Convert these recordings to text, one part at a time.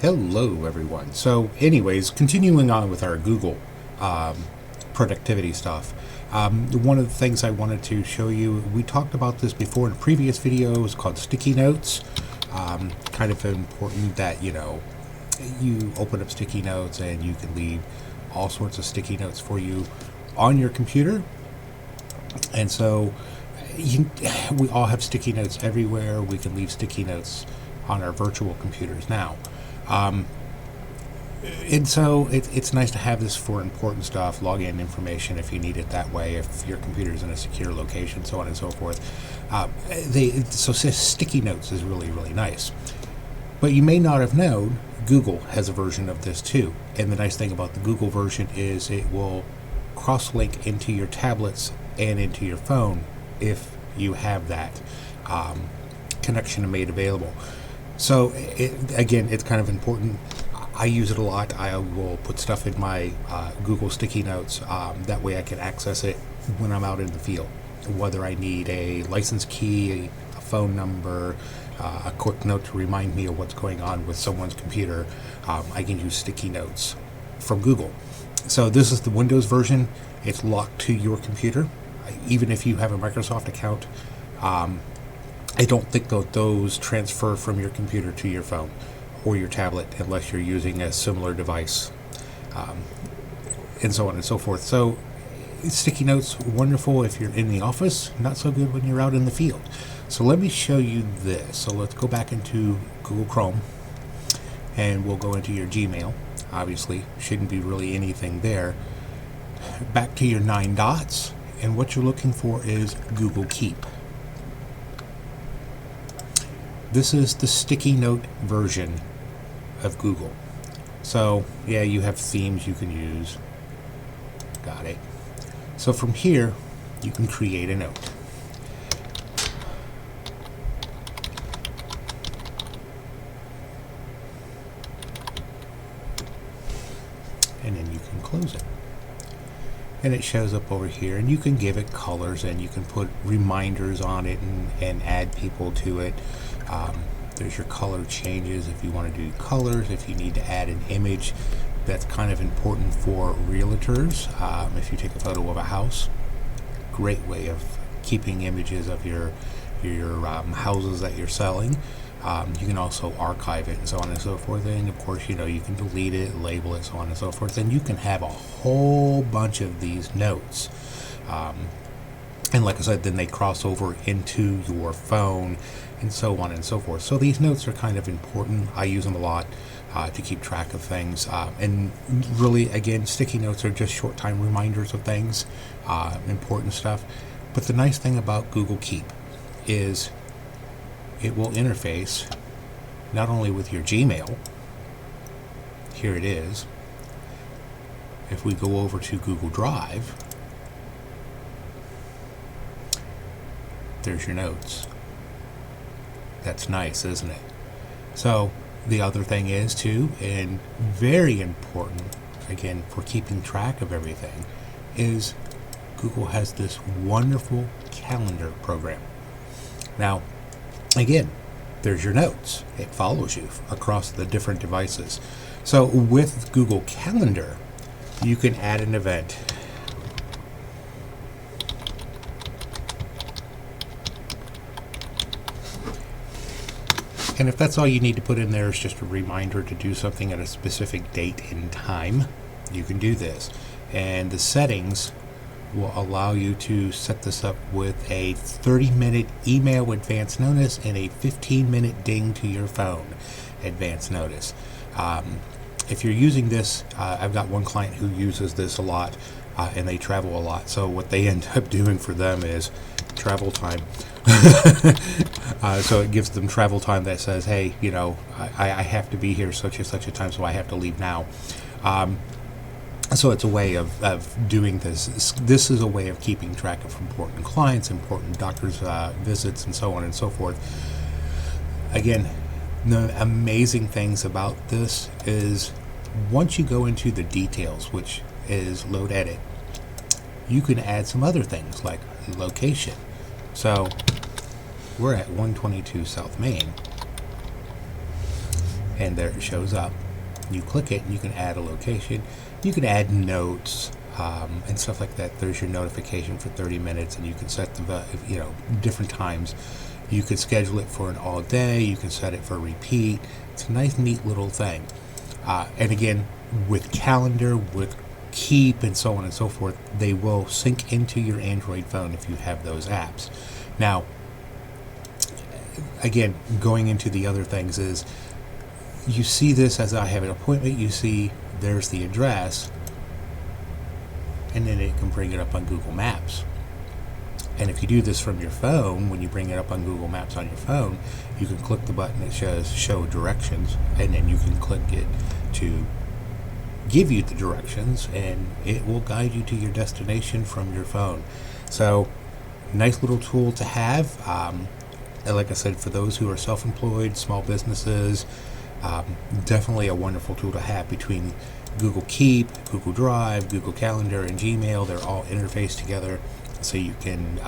Hello everyone. So anyways, continuing on with our Google productivity stuff. One of the things I wanted to show you, we talked about this before in a previous video, it was called sticky notes. Kind of important that, you open up sticky notes and you can leave all sorts of sticky notes for you on your computer. And so we all have sticky notes everywhere. We can leave sticky notes on our virtual computers now. And so it's nice to have this for important stuff, login information if you need it that way, if your computer is in a secure location, so on and so forth. So sticky notes is really, really nice. But you may not have known, Google has a version of this too. And the nice thing about the Google version is it will cross-link into your tablets and into your phone if you have that connection made available. So again, it's kind of important. I use it a lot. I will put stuff in my Google Sticky Notes. That way I can access it when I'm out in the field. Whether I need a license key, a phone number, a quick note to remind me of what's going on with someone's computer, I can use Sticky Notes from Google. So this is the Windows version. It's locked to your computer. Even if you have a Microsoft account, I don't think those transfer from your computer to your phone or your tablet unless you're using a similar device, and so on and so forth. So sticky notes, wonderful if you're in the office, not so good when you're out in the field. So let me show you this. So let's go back into Google Chrome and we'll go into your Gmail. Obviously, shouldn't be really anything there. Back to your 9 dots, and what you're looking for is Google Keep. This is the sticky note version of Google. So yeah, you have themes you can use. Got it. So from here, you can create a note. And then you can close it. And it shows up over here, and you can give it colors and you can put reminders on it and add people to it. There's your color changes if you want to do colors, if you need to add an image. That's kind of important for realtors. If you take a photo of a house, great way of keeping images of your houses that you're selling. You can also archive it and so on and so forth. And of course, you can delete it, label it, so on and so forth. And you can have a whole bunch of these notes. And like I said, then they cross over into your phone and so on and so forth. So these notes are kind of important. I use them a lot to keep track of things. And really, again, sticky notes are just short time reminders of things, important stuff. But the nice thing about Google Keep is it will interface not only with your Gmail. Here it is. If we go over to Google Drive, there's your notes. That's nice, isn't it? So the other thing is too, and very important, again, for keeping track of everything, is Google has this wonderful calendar program. Now, again, there's your notes. It follows you across the different devices. So with Google Calendar, you can add an event. And if that's all you need to put in there is just a reminder to do something at a specific date and time, you can do this. And the settings will allow you to set this up with a 30-minute email advance notice and a 15-minute ding to your phone advance notice. If you're using this, I've got one client who uses this a lot, and they travel a lot. So what they end up doing for them is travel time. So it gives them travel time that says, hey, I have to be here such and such a time, so I have to leave now. So it's a way of doing this. This is a way of keeping track of important clients, important doctor's visits, and so on and so forth. Again, the amazing things about this is once you go into the details, which is load edit, you can add some other things like location. So we're at 122 South Main, and there it shows up. You click it and you can add a location. You can add notes and stuff like that. There's your notification for 30 minutes, and you can set the different times. You could schedule it for an all day. You can set it for repeat. It's a nice, neat little thing. And again, with Calendar, with Keep, and so on and so forth, they will sync into your Android phone if you have those apps. Now, again, going into the other things is, you see this as I have an appointment, you see there's the address, and then it can bring it up on Google Maps. And if you do this from your phone, when you bring it up on Google Maps on your phone, you can click the button that says show directions, and then you can click it to give you the directions, and it will guide you to your destination from your phone. So, nice little tool to have. And like I said, for those who are self-employed, small businesses, definitely a wonderful tool to have. Between Google Keep, Google Drive, Google Calendar, and Gmail, they're all interfaced together, so you can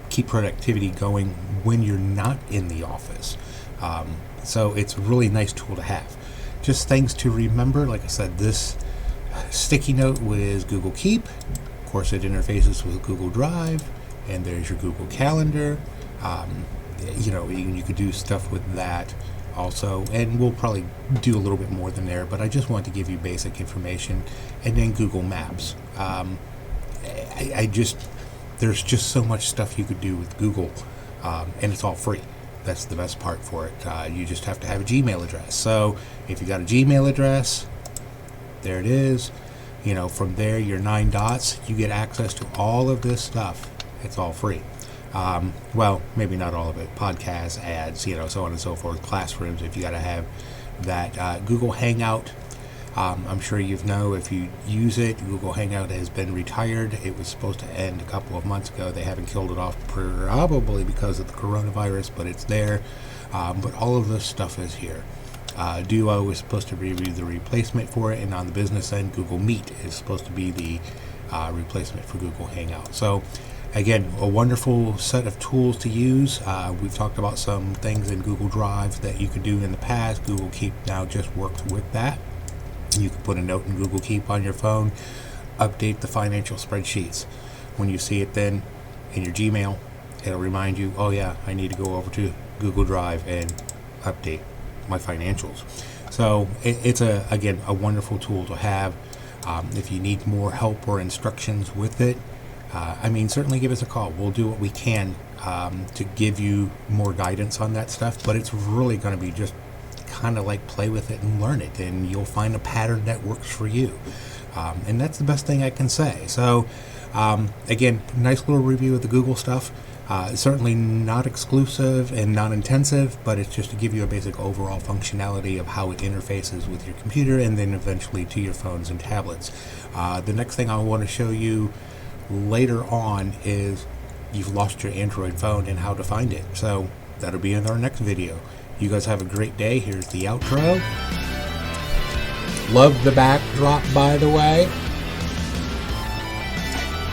keep productivity going when you're not in the office. So it's a really nice tool to have. Just things to remember, like I said, this sticky note with Google Keep. Of course, it interfaces with Google Drive, and there's your Google Calendar. You could do stuff with that also, and we'll probably do a little bit more than there, but I just want to give you basic information. And then Google Maps. There's just so much stuff you could do with Google, and it's all free. That's the best part for it. You just have to have a Gmail address. So if you got a Gmail address, there it is. From there, your 9 dots, you get access to all of this stuff. It's all free. Well, maybe not all of it. Podcasts, ads, so on and so forth. Classrooms, if you got to have that. Google Hangout, I'm sure you know if you use it. Google Hangout has been retired. It was supposed to end a couple of months ago. They haven't killed it off, probably because of the coronavirus, but it's there. But all of this stuff is here. Duo is supposed to be the replacement for it, and on the business end, Google Meet is supposed to be the replacement for Google Hangout. So, again, a wonderful set of tools to use. We've talked about some things in Google Drive that you could do in the past. Google Keep now just works with that. You can put a note in Google Keep on your phone, update the financial spreadsheets. When you see it then in your Gmail, it'll remind you, oh yeah, I need to go over to Google Drive and update my financials. So it's a wonderful tool to have. If you need more help or instructions with it, certainly give us a call. We'll do what we can to give you more guidance on that stuff, but it's really going to be just kind of like play with it and learn it, and you'll find a pattern that works for you. And that's the best thing I can say. So, again, nice little review of the Google stuff. Certainly not exclusive and not intensive, but it's just to give you a basic overall functionality of how it interfaces with your computer and then eventually to your phones and tablets. The next thing I want to show you later on is you've lost your Android phone and how to find it. So that'll be in our next video. You guys have a great day. Here's the outro. Love the backdrop, by the way.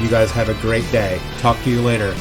You guys have a great day. Talk to you later.